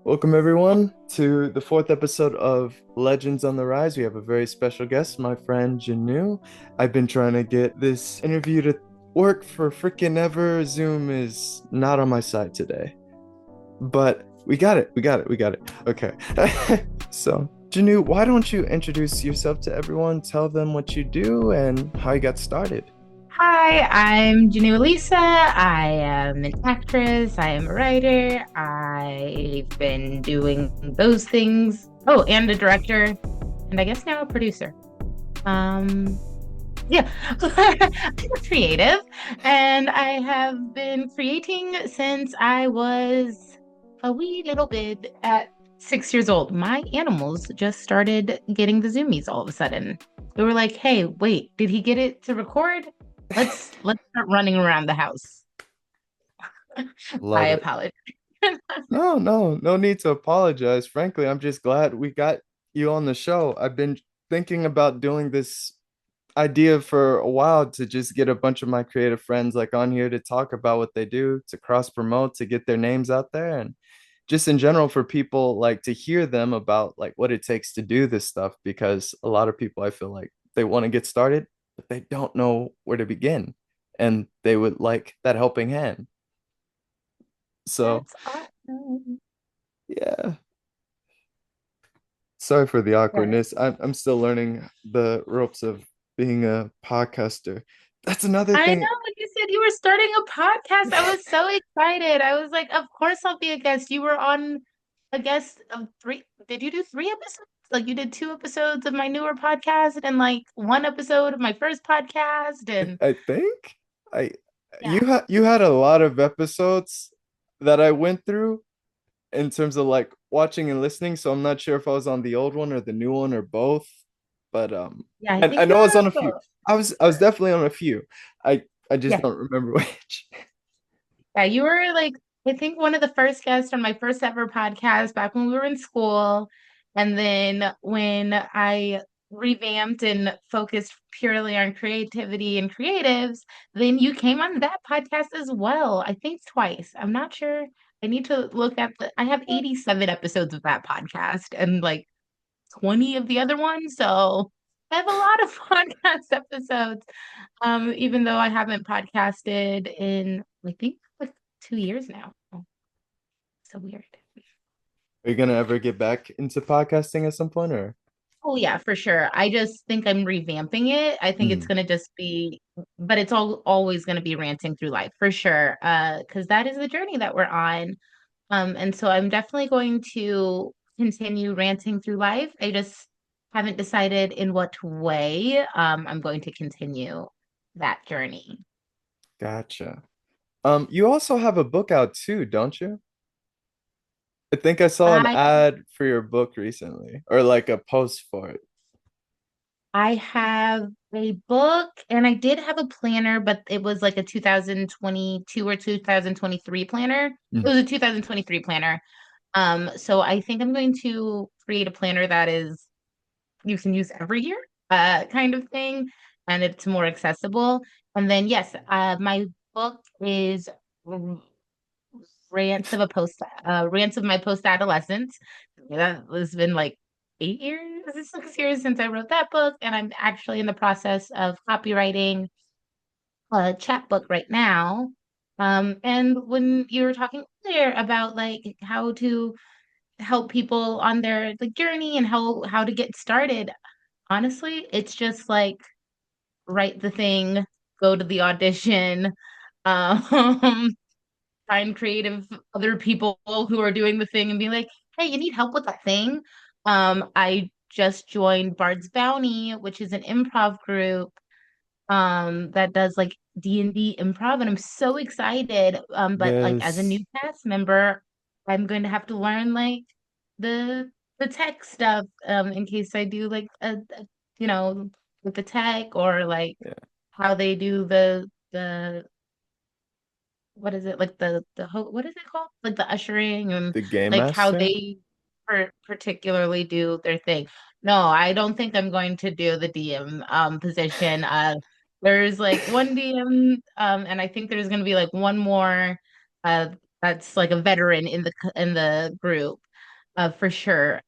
Welcome, everyone, to the fourth episode of Legends on the Rise. We have a very special guest, my friend Jhonu. I've been trying to get this interview to work for freaking ever. Zoom is not on my side today, but we got it. We got it. Okay. So, Jhonu, why don't you introduce yourself to everyone? Tell them what you do and how you got started. Hi, I'm Jhonu Alicia. I am an actress. I am a writer. I've been doing those things. Oh, and a director, and I guess now a producer. Um, yeah, I'm a creative, and I have been creating since I was a wee little bit at 6 years old. My animals just started getting the zoomies all of a sudden. They were like, "Hey, wait, did he get it to record? Let's start running around the house." I Love it. apologize. No need to apologize. Frankly, I'm just glad we got you on the show. I've been thinking about doing this idea for a while to just get a bunch of my creative friends like on here to talk about what they do, to cross promote, to get their names out there, and just in general for people like to hear them about like what it takes to do this stuff, because a lot of people I feel like they want to get started, but they don't know where to begin, and they would like that helping hand. So, That's awesome. yeah. Sorry for the Yeah. awkwardness. I'm still learning the ropes of being a podcaster. That's another I know thing. when you said you were starting a podcast, I was so excited. I was like, of course I'll be a guest. You were on a guest of three. Did you do three episodes? Like you did two episodes of my newer podcast and like one episode of my first podcast. And I think I yeah, you had a lot of episodes that I went through in terms of like watching and listening, so I'm not sure if I was on the old one or the new one or both. But yeah, I and I think you know I was were on on a few. both. I was definitely on a few. I just Yeah. don't remember which. Yeah, you were like, I think one of the first guests on my first ever podcast back when we were in school. And then when I revamped and focused purely on creativity and creatives, then you came on that podcast as well. I think twice. I'm not sure. I need to look at I have 87 episodes of that podcast and like 20 of the other ones. So I have a lot of podcast episodes. Even though I haven't podcasted in I think like 2 years now. So weird. Are you gonna ever get back into podcasting at some point or? Oh yeah, for sure. I just think I'm revamping it. I think it's Hmm. gonna just be, but it's all always gonna be ranting through life for sure. Because that is the journey that we're on. And so I'm definitely going to continue ranting through life. I just haven't decided in what way I'm going to continue that journey. Gotcha. You also have a book out too, don't you? I think I saw an I ad for your book recently, or like a post for it. I have a book and I did have a planner, but it was like a 2022 or 2023 planner. It Mm. was a 2023 planner. So I think I'm going to create a planner that is you can use every year, kind of thing, and it's more accessible. And then yes, my book is rants of my post adolescence. That has been like 8 years, 6 years since I wrote that book, and I'm actually in the process of copywriting a chapbook right now. And when you were talking earlier about like how to help people on their like journey and how to get started, honestly, it's just like write the thing, go to the audition, um, find creative other people who are doing the thing and be like, hey, you need help with that thing. I just joined Bard's Bounty, which is an improv group that does like D&D improv, and I'm so excited. But like as a new Yes, cast member, I'm going to have to learn like the the tech stuff in case I do like you know with the tech or like yeah. how they do the what is it like what is it called like the ushering and The Game like how Master. they particularly do their thing. No, I don't think I'm going to do the DM position. There's like one DM and I think there's going to be like one more uh that's like a veteran in the group. For sure.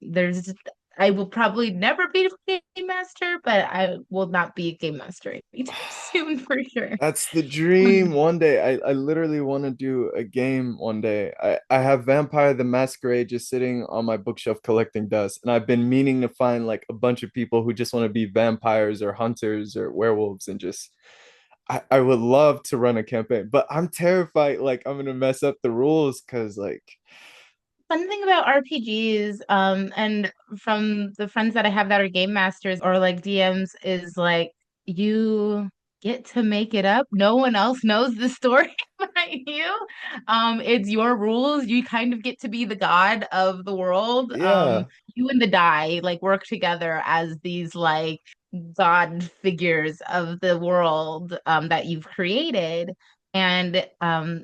I will probably never be a game master, but I will not be a game master anytime soon for sure. That's the dream. Um, One day, I literally want to do a game one day. I have Vampire the Masquerade just sitting on my bookshelf collecting dust, and I've been meaning to find like a bunch of people who just want to be vampires or hunters or werewolves and just I would love to run a campaign, but I'm terrified like I'm gonna mess up the rules because like Fun thing about RPGs, and from the friends that I have that are game masters or like DMs, is like you get to make it up. No one else knows the story but you. It's your rules. You kind of get to be the god of the world. yeah. You and the die like work together as these like god figures of the world that you've created. And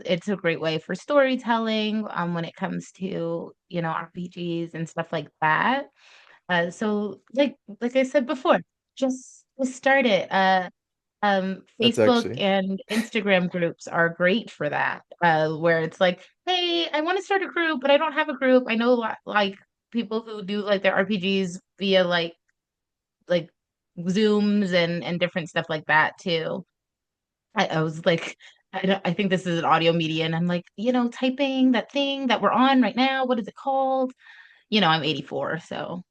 it's a great way for storytelling when it comes to, RPGs and stuff like that. So like I said before, just start it. That's Facebook actually and Instagram groups are great for that. Where it's like, hey, I want to start a group, but I don't have a group. I know like people who do like their RPGs via like Zooms and different stuff like that too. I was like, I think this is an audio media, and I'm like, typing that thing that we're on right now. What is it called? I'm 84, so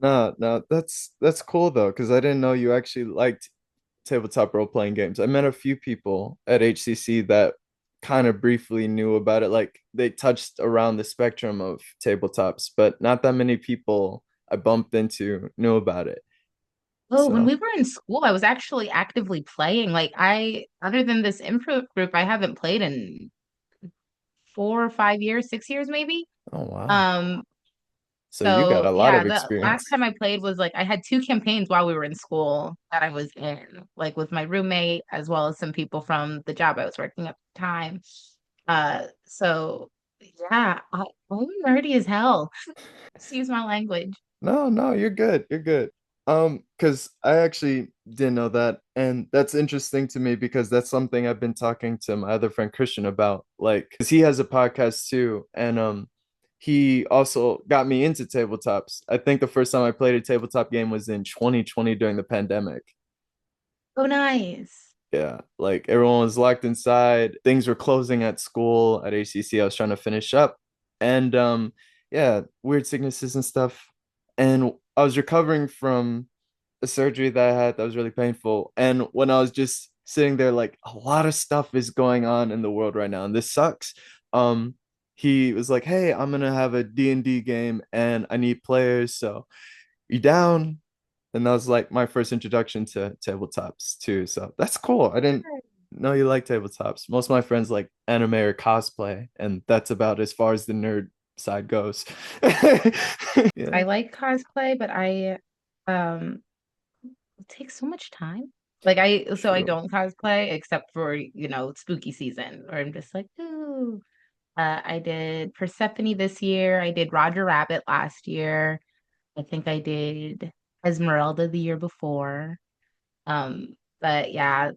no, no, that's cool though, because I didn't know you actually liked tabletop role-playing games. I met a few people at HCC that kind of briefly knew about it. Like they touched around the spectrum of tabletops, but not that many people I bumped into knew about it. oh, when So, we were in school, I was actually actively playing. Like other than this improv group, I haven't played in 4 or 5 years, 6 years maybe. oh wow. Um, So you got so a lot yeah, of the last experience. time I played was like I had two campaigns while we were in school that I was in, like with my roommate as well as some people from the job I was working at the time. So yeah, I'm nerdy as hell. Excuse my language. No, no, you're good. You're good. Because I actually didn't know that. And that's interesting to me because that's something I've been talking to my other friend Christian about. Like, because he has a podcast too. And he also got me into tabletops. I think the first time I played a tabletop game was in 2020 during the pandemic. Oh, nice. Yeah, like everyone was locked inside. Things were closing at school at ACC. I was trying to finish up, and yeah, weird sicknesses and stuff. And I was recovering from a surgery that I had that was really painful. And when I was just sitting there, like a lot of stuff is going on in the world right now, and this sucks. Um, he was like, "Hey, I'm gonna have a D&D game, and I need players. So you down?" And that was like my first introduction to tabletops too. So that's cool. I didn't know you like tabletops. Most of my friends like anime or cosplay, and that's about as far as the nerd side goes. I Yeah. like cosplay, but I it takes so much time. So I True. don't cosplay except for, spooky season, where I'm just like, ooh. I did Persephone this year. I did Roger Rabbit last year. I think I did Esmeralda the year before. Um, but yeah,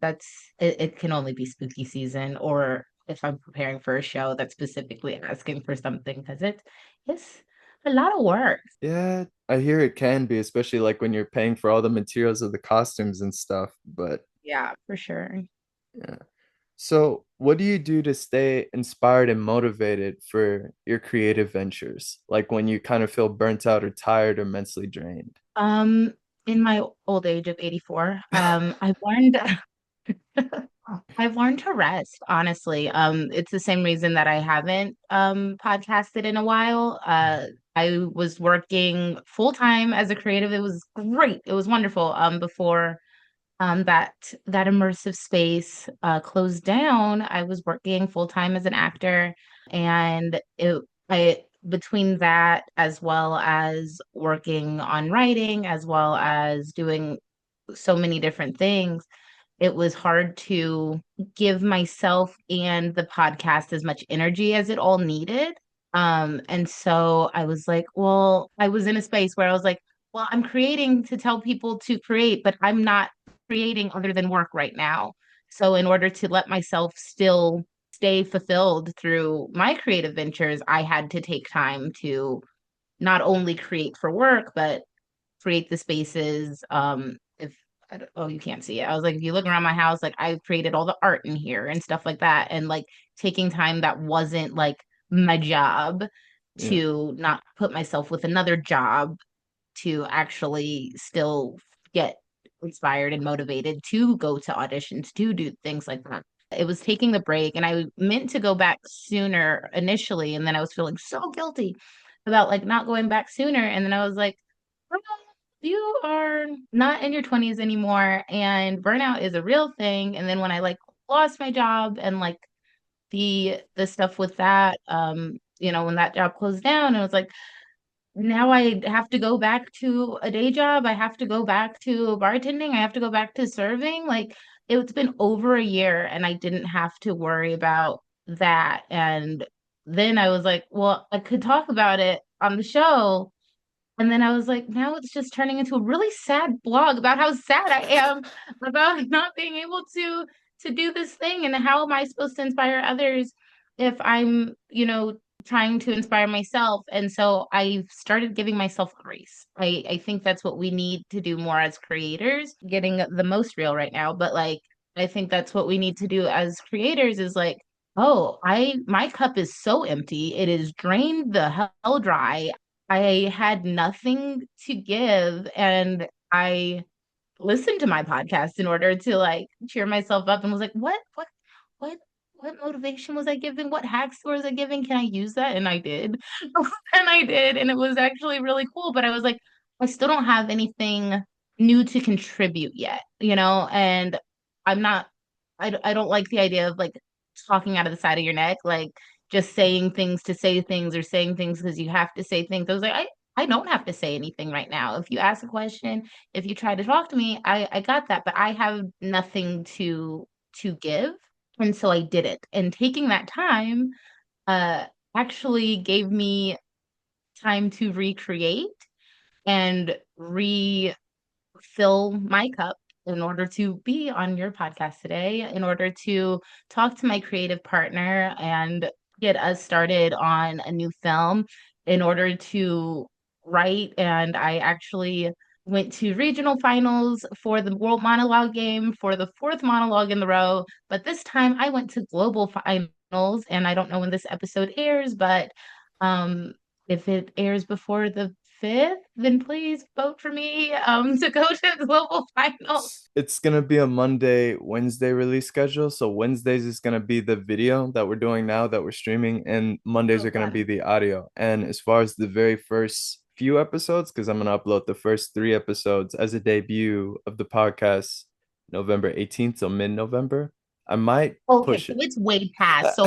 it can only be spooky season, or if I'm preparing for a show that's specifically asking for something, because it's a lot of work. Yeah, I hear it can be, especially like when you're paying for all the materials of the costumes and stuff. But Yeah, for sure. yeah. So, what do you do to stay inspired and motivated for your creative ventures? Like when you kind of feel burnt out or tired or mentally drained? Um, in my old age of 84, I've learned to rest, honestly. It's the same reason that I haven't podcasted in a while. I was working full time as a creative. It was great. It was wonderful. Before that immersive space closed down, I was working full time as an actor, and I between that as well as working on writing, as well as doing so many different things, it was hard to give myself and the podcast as much energy as it all needed. And so I was like, well, I was in a space where I was like, well, I'm creating to tell people to create, but I'm not creating other than work right now. So in order to let myself still stay fulfilled through my creative ventures, I had to take time to not only create for work, but create the spaces. If oh, you can't see it. I was like, if you look around my house, like I created all the art in here and stuff like that. And like taking time that wasn't like my job Yeah. to not put myself with another job to actually still get inspired and motivated to go to auditions, to do things like that. It was taking the break, and I meant to go back sooner initially, and then I was feeling so guilty about like not going back sooner. And then I was like, "Girl, you are not in your 20s anymore, and burnout is a real thing." And then when I like lost my job and like the stuff with that, when that job closed down, and it was like, now I have to go back to a day job. I have to go back to bartending. I have to go back to serving. Like it's been over a year and I didn't have to worry about that. And then I was like, well, I could talk about it on the show. And then I was like, now it's just turning into a really sad blog about how sad I am about not being able to do this thing, and how am I supposed to inspire others if I'm, trying to inspire myself. And so I started giving myself grace. I think that's what we need to do more as creators, getting the most real right now, but like I think that's what we need to do as creators is like, oh, I my cup is so empty. It is drained the hell dry. I had nothing to give, and I listened to my podcast in order to like cheer myself up, and was like, what, what motivation was I giving? What hacks was I giving? Can I use that? And I did. And I did. And it was actually really cool. But I was like, I still don't have anything new to contribute yet, and I'm not, I don't like the idea of like talking out of the side of your neck, like just saying things to say things or saying things because you have to say things. I was like, I don't have to say anything right now. If you ask a question, if you try to talk to me, I got that, but I have nothing to give. And so I did it. And taking that time uh actually gave me time to recreate and refill my cup in order to be on your podcast today, in order to talk to my creative partner and get us started on a new film, in order to write. And I actually went to regional finals for the World Monologue game for the fourth monologue in the row. But this time I went to global finals, and I don't know when this episode airs, but um, if it airs before the 5th, then please vote for me to go to global finals. It's gonna be a Monday, Wednesday release schedule. So Wednesdays is gonna be the video that we're doing now that we're streaming, and Mondays Oh, are gonna got be it. the audio. And as far as the very first few episodes, because I'm gonna upload the first three episodes as a debut of the podcast November 18th, so mid-November. I might Okay, push so it. it's way past. So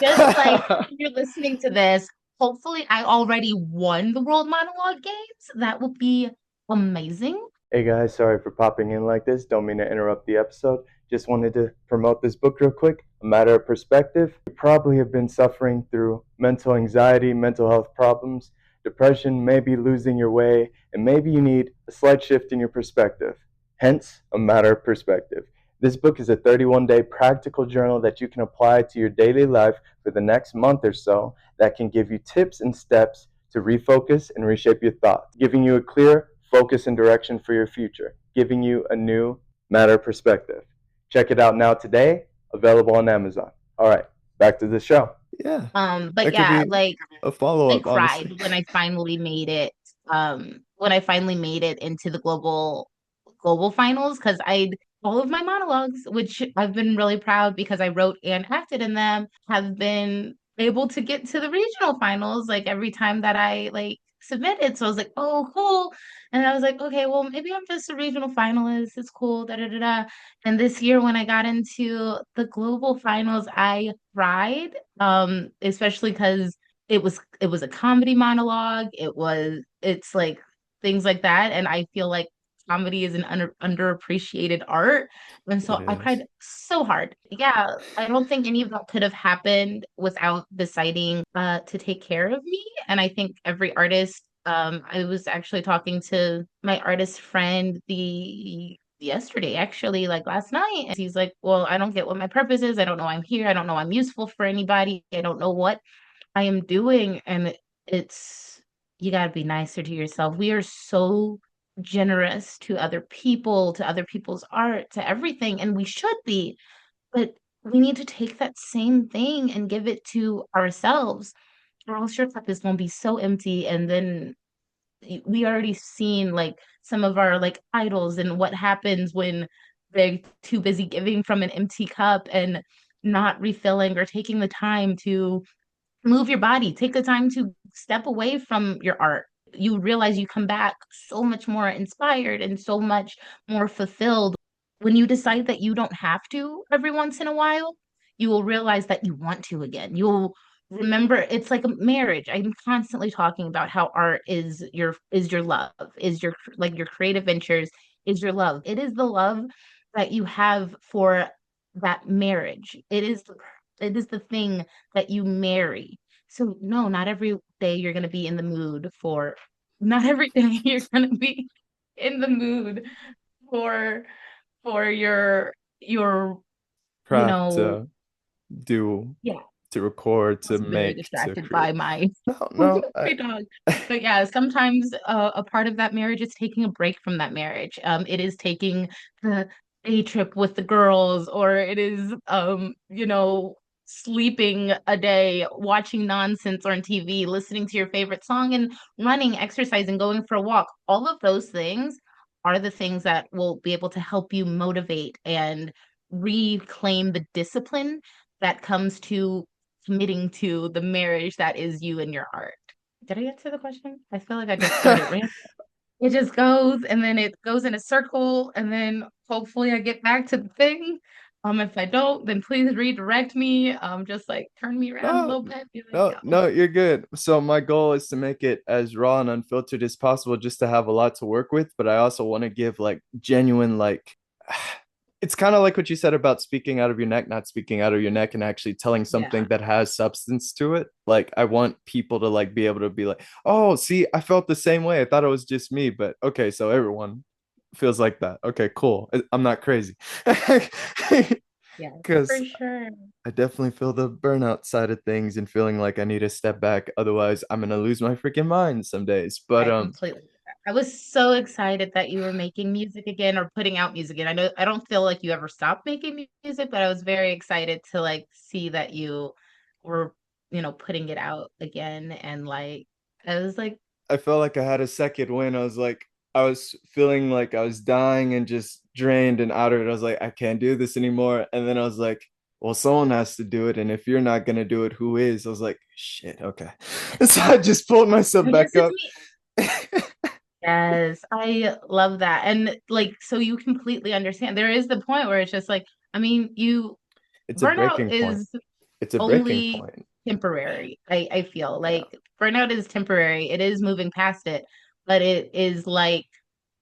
just like if you're listening to this, hopefully I already won the World Monologue Games. That would be amazing. Hey guys, sorry for popping in like this. Don't mean to interrupt the episode. Just wanted to promote this book real quick. A Matter of Perspective. You probably have been suffering through mental anxiety, mental health problems, depression, maybe losing your way, and maybe you need a slight shift in your perspective. Hence, A Matter of Perspective. This book is a 31-day practical journal that you can apply to your daily life for the next month or so that can give you tips and steps to refocus and reshape your thoughts, giving you a clear focus and direction for your future, giving you a new matter perspective. Check it out now today, available on Amazon. All right, back to the show. Yeah, But that could yeah, be like a follow I up, cried honestly. when I finally made it. When I finally made it into the global finals, because I all of my monologues, which I've been really proud because I wrote and acted in them, have been able to get to the regional finals like every time that I like submitted. So I was like, oh, cool. And I was like, okay, well, maybe I'm just a regional finalist. It's cool. Da da da da. And this year, when I got into the global finals, I cried. Especially because it was a comedy monologue. It's like things like that, and I feel like comedy is an underappreciated art, and It so I is. cried so hard. Yeah, I don't think any of that could have happened without deciding to take care of me. And I think every artist, I was actually talking to my artist friend yesterday, actually, like last night. And he's like, well, I don't get what my purpose is. I don't know I'm here. I don't know I'm useful for anybody. I don't know what I am doing. And it's, you got to be nicer to yourself. We are so generous to other people, to other people's art, to everything. And we should be, but we need to take that same thing and give it to ourselves, or else your cup is going to be so empty. And then we already seen like some of our like idols and what happens when they're too busy giving from an empty cup and not refilling or taking the time to move your body, take the time to step away from your art. You realize you come back so much more inspired and so much more fulfilled when you decide that you don't have to every once in a while. You will realize that you want to again. You'll remember it's like a marriage. I'm constantly talking about how art is your love, is your like your creative ventures is your love. It is the love that you have for that marriage. It is the thing that you marry. So no, not every day you're going to be in the mood for, not every day you're going to be in the mood for your you Craft know, to do, yeah. to record, to Also very make, to distracted create. by my No, no, my dog. But yeah, sometimes a part of that marriage is taking a break from that marriage. It is taking the day trip with the girls, or it is sleeping a day, watching nonsense on TV, listening to your favorite song, and running, exercising, going for a walk. All of those things are the things that will be able to help you motivate and reclaim the discipline that comes to committing to the marriage that is you and your art. Did I answer the question? I feel like I just started ranting. It just goes and then it goes in a circle and then hopefully I get back to the thing. If I don't, then please redirect me. Just like turn me around a no, little bit. Be like, no, yo, no, you're good. So my goal is to make it as raw and unfiltered as possible, just to have a lot to work with. But I also want to give like genuine, like it's kind of like what you said about speaking out of your neck, not speaking out of your neck and actually telling something yeah. that has substance to it. Like I want people to like be able to be like, oh, see, I felt the same way. I thought it was just me, but okay, so everyone feels like that. Okay, cool. I'm not crazy. Yeah, Because for sure. I definitely feel the burnout side of things and feeling like I need to step back. Otherwise, I'm gonna lose my freaking mind some days. But I completely I was so excited that you were making music again or putting out music again. I know I don't feel like you ever stopped making music, but I was very excited to like see that you were, putting it out again and like I was like, I felt like I had a second win. I was like, I was feeling like I was dying and just drained and out of it. I was like, I can't do this anymore. And then I was like, well, someone has to do it. And if you're not gonna do it, who is? I was like, shit, okay. So I just pulled myself I guess back it's up. me. Yes, I love that. And like, so you completely understand. There is the point where it's just like, I mean, It's a burnout breaking point. is It's a breaking only point. temporary. I feel Yeah. like burnout is temporary. It is moving past it, but it is like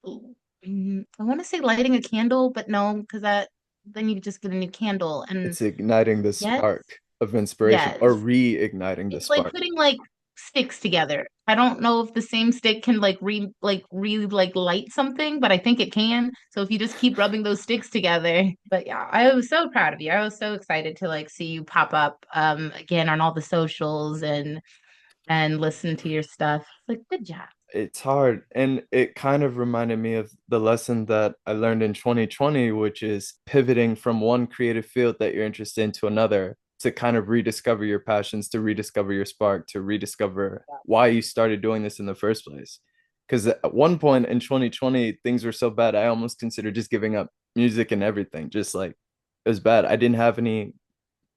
I want to say lighting a candle, but no, because that then you just get a new candle. And It's igniting the yes, spark of inspiration or yes, reigniting the it's like spark. putting like sticks together. I don't know if the same stick can like light something, but I think it can. So if you just keep rubbing those sticks together. But yeah, I was so proud of you. I was so excited to like see you pop up again on all the socials and listen to your stuff. Like good job. It's hard. And it kind of reminded me of the lesson that I learned in 2020, which is pivoting from one creative field that you're interested in to another to kind of rediscover your passions, to rediscover your spark, to rediscover why you started doing this in the first place. Because at one point in 2020, things were so bad, I almost considered just giving up music and everything. Just like it was bad. I didn't have any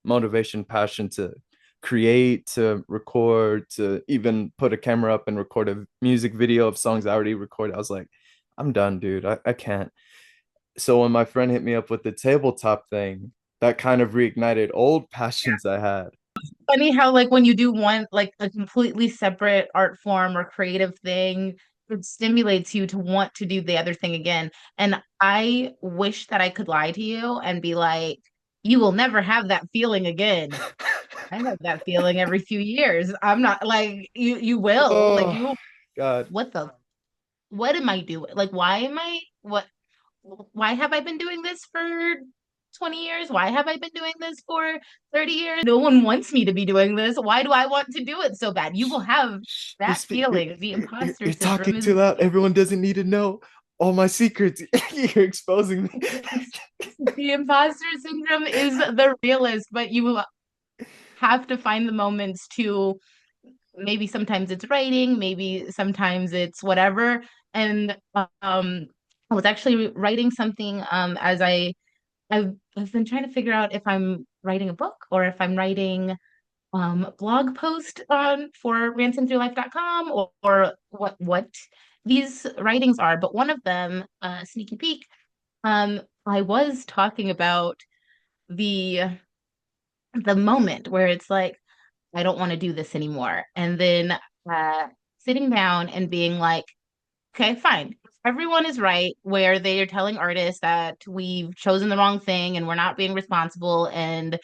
motivation, passion to create, to record, to even put a camera up and record a music video of songs I already recorded. I was like, I'm done, dude. I can't. So when my friend hit me up with the tabletop thing, that kind of reignited old passions I had. Funny how like when you do one like a completely separate art form or creative thing, it stimulates you to want to do the other thing again. And I wish that I could lie to you and be like, you will never have that feeling again. I have that feeling every few years. I'm not like you will. Like Oh, you God. what the what am I doing? Like why am I what why have I been doing this for 20 years? Why have I been doing this for 30 years? No one wants me to be doing this. Why do I want to do it so bad? You will have You're, that feeling. The imposter you're syndrome talking is too loud. Everyone doesn't need to know all my secrets. You're exposing me. the imposter syndrome is the realest, but you have to find the moments to maybe sometimes it's writing, maybe sometimes it's whatever. And I was actually writing something as I've been trying to figure out if I'm writing a book or if I'm writing blog post on for rantingthroughlife.com or what these writings are. But one of them, sneaky peek, I was talking about the the moment where it's like, I don't want to do this anymore. And then uh, sitting down and being like, okay, fine. Everyone is right where they are telling artists that we've chosen the wrong thing and we're not being responsible and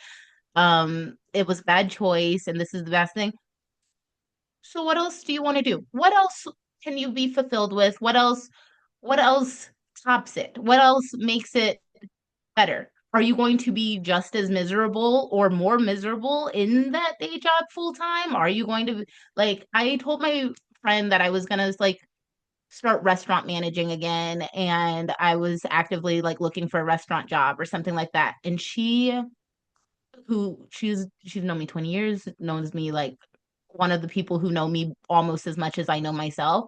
it was a bad choice and this is the best thing. So what else do you want to do? What else can you be fulfilled with? What else tops it? What else makes it better? Are you going to be just as miserable or more miserable in that day job full time? Are you going to like I told my friend that I was gonna like start restaurant managing again and I was actively like looking for a restaurant job or something like that. And she's known me 20 years, knows me like one of the people who know me almost as much as I know myself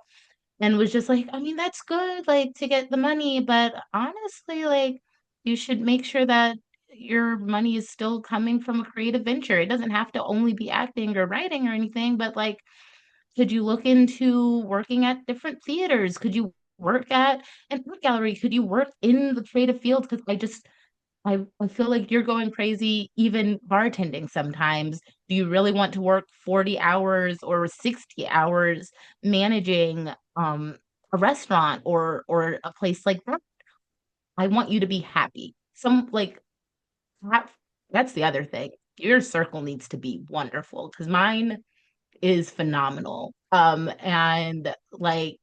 and was just like, I mean, that's good, like to get the money, but honestly, like you should make sure that your money is still coming from a creative venture. It doesn't have to only be acting or writing or anything, but like, could you look into working at different theaters? Could you work at an art gallery? Could you work in the creative field? Because I feel like you're going crazy even bartending sometimes. Do you really want to work 40 hours or 60 hours managing a restaurant or a place like that? I want you to be happy. Some like that, that's the other thing. Your circle needs to be wonderful because mine is phenomenal. And like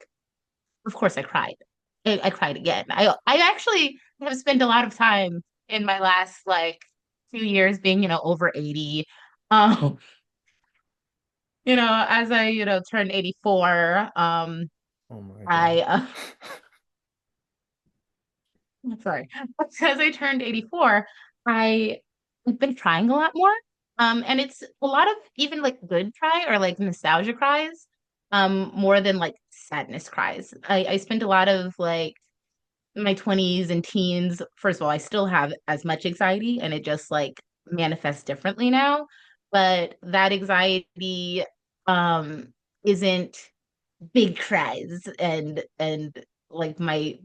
of course I cried. I cried again. I actually have spent a lot of time in my last like 2 years being, over 80. Um, as I, turned 84, Oh my I God. sorry. As I turned 84, I have been crying a lot more. And it's a lot of even like good cry or like nostalgia cries, more than like sadness cries. I spent a lot of like my 20s and teens, first of all, I still have as much anxiety and it just like manifests differently now. But that anxiety isn't big cries and like my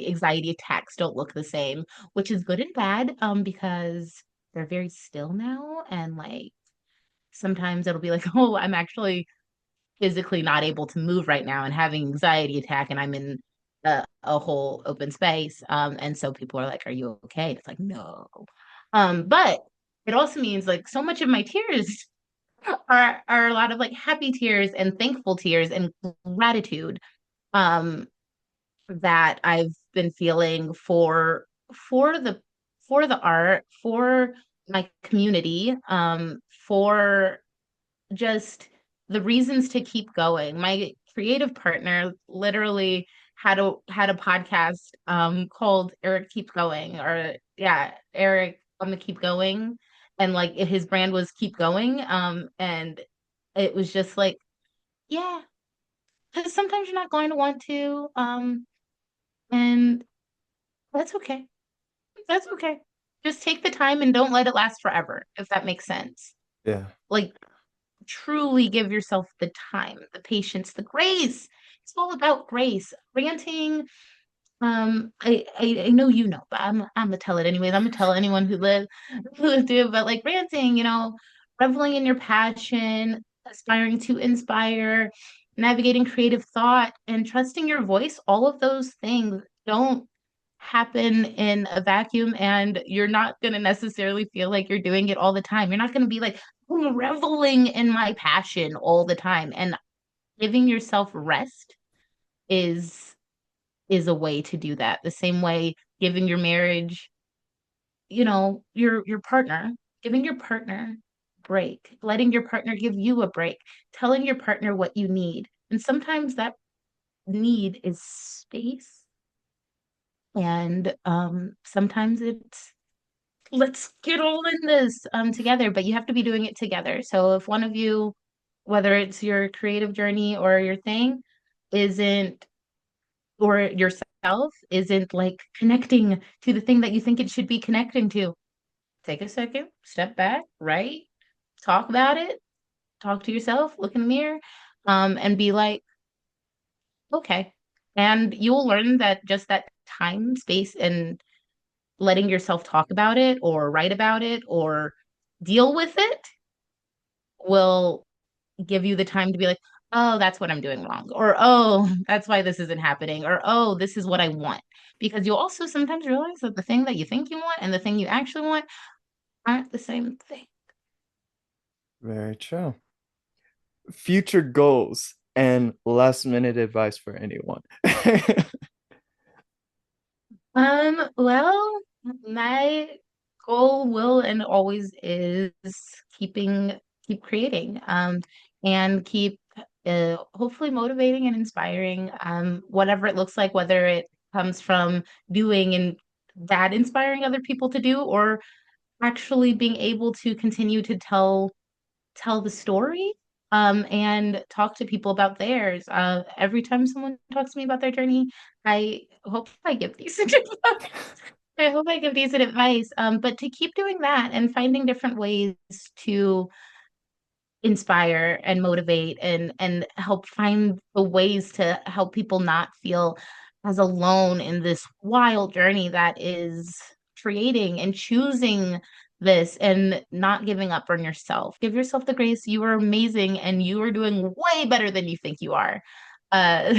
anxiety attacks don't look the same, which is good and bad because they're very still now and like sometimes it'll be like, oh, I'm actually physically not able to move right now and having anxiety attack and I'm in a whole open space. And so people are like, are you okay? It's like, no. But it also means like so much of my tears are a lot of like happy tears and thankful tears and gratitude um that I've been feeling for the for the art, for my community, for just the reasons to keep going. My creative partner literally had a podcast called Eric Keep Going or yeah, Eric on the Keep Going and like his brand was Keep Going and it was just like yeah, cuz sometimes you're not going to want to and that's okay. That's okay. Just take the time and don't let it last forever if that makes sense. Yeah. Like truly give yourself the time, the patience, the grace. It's all about grace. Ranting, I know you know, but I'm gonna tell it anyways. I'm gonna tell anyone who do, but like ranting, reveling in your passion, aspiring to inspire, navigating creative thought, and trusting your voice, all of those things don't happen in a vacuum and you're not going to necessarily feel like you're doing it all the time. You're not going to be like, I'm reveling in my passion all the time. And giving yourself rest is is a way to do that. The same way giving your marriage, your partner, giving your partner break, letting your partner give you a break, telling your partner what you need. And sometimes that need is space. And sometimes it's let's get all in this together, but you have to be doing it together. So if one of you, whether it's your creative journey or your thing, isn't or yourself isn't like connecting to the thing that you think it should be connecting to, take a second, step back, right? Talk about it, talk to yourself, look in the mirror, and be like, okay. And you'll learn that just that time, space, and letting yourself talk about it or write about it or deal with it will give you the time to be like, oh, that's what I'm doing wrong. Or, oh, that's why this isn't happening. Or, oh, this is what I want. Because you'll also sometimes realize that the thing that you think you want and the thing you actually want aren't the same thing. Very true. Future goals and last minute advice for anyone. Well, my goal will and always is keep creating, and keep hopefully motivating and inspiring, whatever it looks like, whether it comes from doing and that inspiring other people to do, or actually being able to continue to tell the story, and talk to people about theirs. Every time someone talks to me about their journey, I hope I give decent advice. I hope I give decent advice. But to keep doing that and finding different ways to inspire and motivate and help find the ways to help people not feel as alone in this wild journey that is creating and choosing this and not giving up on yourself. Give yourself the grace. You are amazing and you are doing way better than you think you are. Uh,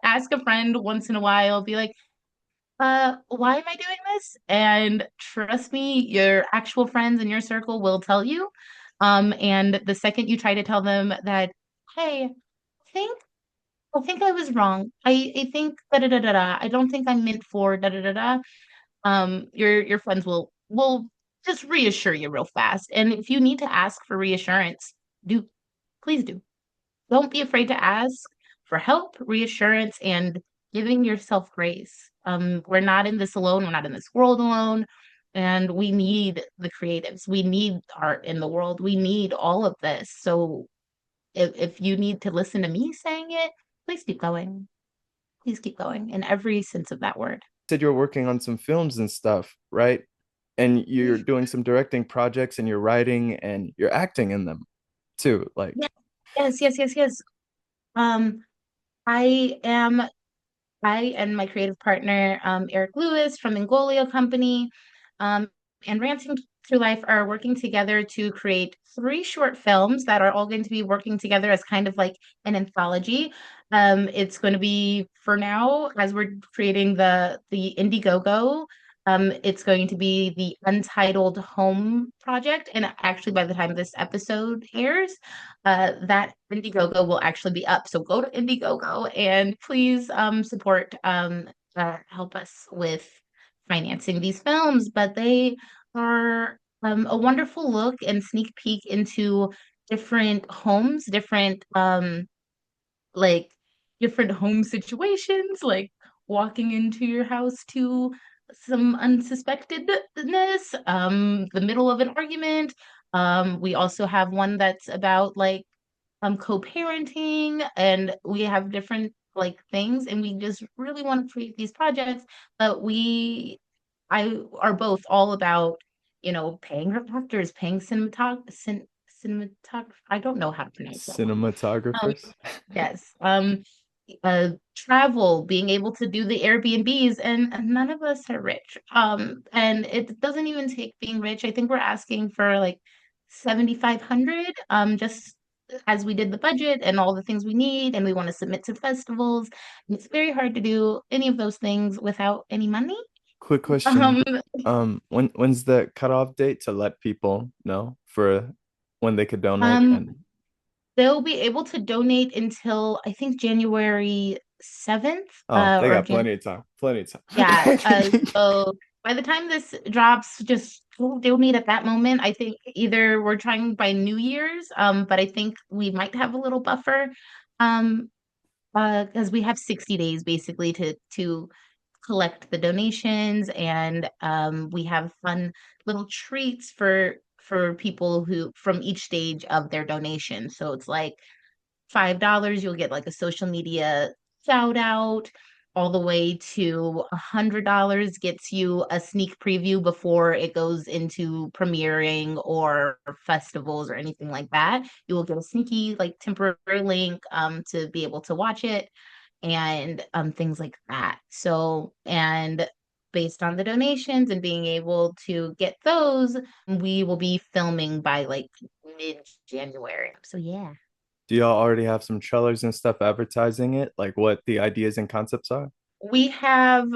ask a friend once in a while, be like, why am I doing this? And trust me, your actual friends in your circle will tell you. And the second you try to tell them that, hey, think I think I was wrong. I think da da da da da. I don't think I'm meant for da da da da. Your friends will just reassure you real fast. And if you need to ask for reassurance, do please do. Don't be afraid to ask for help, reassurance, and giving yourself grace. We're not in this alone. We're not in this world alone. And we need the creatives. We need art in the world. We need all of this. So if you need to listen to me saying it, please keep going. Please keep going in every sense of that word. Said you're working on some films and stuff, right? And you're doing some directing projects and you're writing and you're acting in them too. Like, Yeah. Yes, yes, yes, yes. Um, I am I and my creative partner, Eric Lewis from Ingolio Company, um, and Ranting Through Life are working together to create three short films that are all going to be working together as kind of like an anthology. It's going to be for now, as we're creating the Indiegogo. It's going to be the Untitled Home Project, and actually, by the time this episode airs, that Indiegogo will actually be up. So go to Indiegogo and please support, help us with financing these films. But they are a wonderful look and sneak peek into different homes, like different home situations, like walking into your house to some unsuspectedness, the middle of an argument. We also have one that's about like co-parenting, and we have different like things, and we just really want to create these projects, but I are both all about, paying our actors, paying cinematographer. I don't know how to pronounce that one. Um, cinematographers. yes. Travel, being able to do the Airbnbs, and none of us are rich. And it doesn't even take being rich. I think we're asking for like 7,500, just as we did the budget and all the things we need, and we want to submit to festivals. And it's very hard to do any of those things without any money. Quick question. Um, When's the cutoff date to let people know for when they could donate? um, And they'll be able to donate until I think January 7th, Oh, they or got Jan. plenty of time. Plenty of Yeah. time. So by the time this drops, just donate at that moment. I think either we're trying by New Year's, but I think we might have a little buffer, um, because we have 60 days basically to collect the donations, and we have fun little treats for people who from each stage of their donation. So it's like $5, you'll get like a social media shout out, all the way to $100 gets you a sneak preview before it goes into premiering or festivals or anything like that. You will get a sneaky, like temporary link to be able to watch it, and things like that. So, and based on the donations and being able to get those, we will be filming by like mid-January. So yeah. Do y'all already have some trailers and stuff advertising it? Like what the ideas and concepts are? We have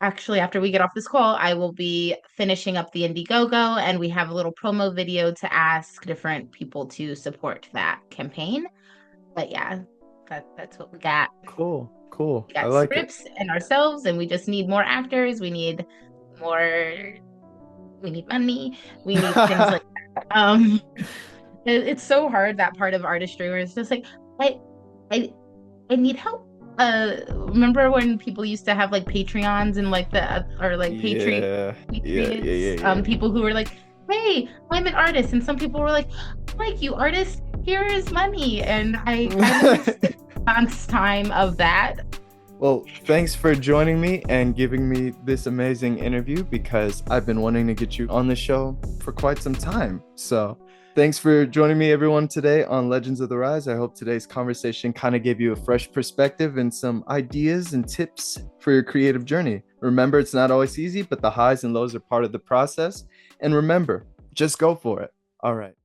actually, after we get off this call, I will be finishing up the Indiegogo, and we have a little promo video to ask different people to support that campaign. But yeah, that's what we got. Cool, cool. We I got like it. scripts and ourselves, and we just need more actors. More we need money. We need things like that. It's so hard, that part of artistry where it's just like I I I need help. Remember when people used to have like Patreons and like the or like Yeah, yeah, yeah, yeah, Patriots, yeah. people who were like, "Hey, I'm an artist," and some people were like, "Like you, artist, here is money," and I kind of miss the response time of that. Well, thanks for joining me and giving me this amazing interview because I've been wanting to get you on the show for quite some time. So, thanks for joining me, everyone, today on Legends of the Rise. I hope today's conversation kind of gave you a fresh perspective and some ideas and tips for your creative journey. Remember, it's not always easy, but the highs and lows are part of the process. And remember, just go for it. All right.